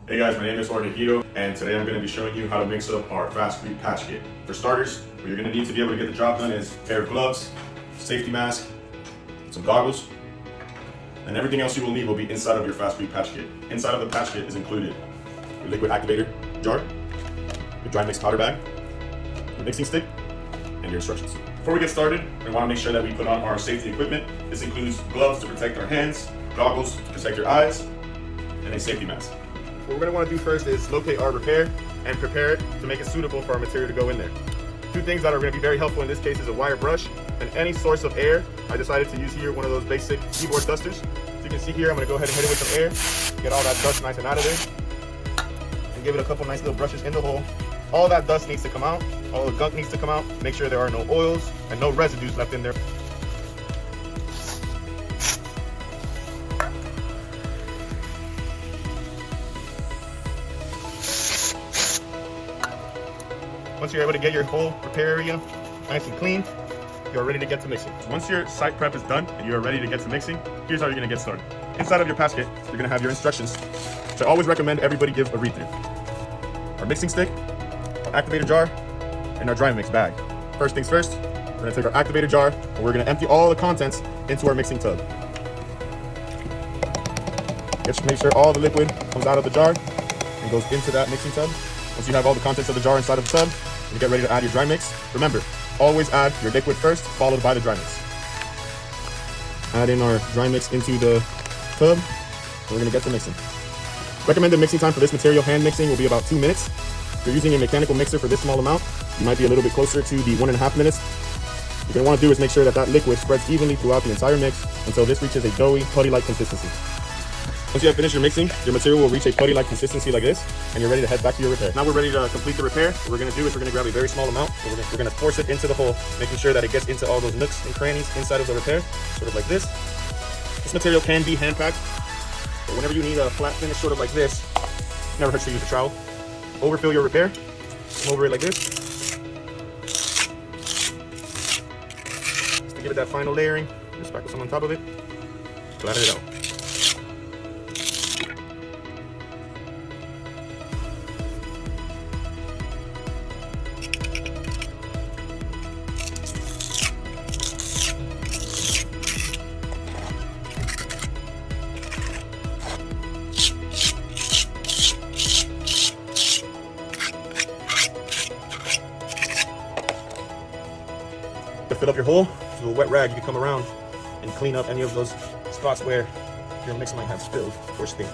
Hey guys, my name is Jorge Guido, and today I'm going to be showing you how to mix up our fast food patch kit. For starters, what you're going to need to be able to get the job done is a pair of gloves, safety mask, some goggles, and everything else you will need will be inside of your fast food patch kit. Inside of the patch kit is included your liquid activator jar, your dry mix powder bag, your mixing stick, and your instructions. Before we get started, we want to make sure that we put on our safety equipment. This includes gloves to protect our hands, goggles to protect your eyes, and a safety mask. What we're going to want to do first is locate our repair and prepare it to make it suitable for our material to go in there. Two things that are going to be very helpful in this case is a wire brush and any source of air. I decided to use here one of those basic keyboard dusters. So you can see here, I'm going to go ahead and hit it with some air, get all that dust nice and out of there, and give it a couple nice little brushes in the hole. All that dust needs to come out, all the gunk needs to come out. Make sure there are no oils and no residues left in there. Once you're able to get your whole repair area nice and clean, you're ready to get to mixing. Once your site prep is done and you're ready to get to mixing, here's how you're gonna get started. Inside of your patch kit, you're gonna have your instructions, which I always recommend everybody give a read through. Our mixing stick, our activator jar, and our dry mix bag. First things first, we're gonna take our activator jar and we're gonna empty all the contents into our mixing tub. Just make sure all the liquid comes out of the jar and goes into that mixing tub. Once you have all the contents of the jar inside of the tub, you get ready to add your dry mix. Remember, always add your liquid first, followed by the dry mix. Add in our dry mix into the tub, and we're gonna get to mixing. Recommended mixing time for this material, hand mixing, will be about 2 minutes. If you're using a mechanical mixer for this small amount, you might be a little bit closer to the 1.5 minutes. What you're gonna wanna do is make sure that that liquid spreads evenly throughout the entire mix until this reaches a doughy, putty-like consistency. Once you have finished your mixing, your material will reach a putty-like consistency like this, and you're ready to head back to your repair. Now we're ready to complete the repair. What we're gonna do is we're gonna grab a very small amount, and we're gonna force it into the hole, making sure that it gets into all those nooks and crannies inside of the repair, sort of like this. This material can be hand-packed, but whenever you need a flat finish sort of like this, never hurts to use a trowel. Overfill your repair, come over it like this. Just to give it that final layering, just sprinkle some on top of it, flatten it out. To fill up your hole with a wet rag, you can come around and clean up any of those spots where your mix might have spilled or stained.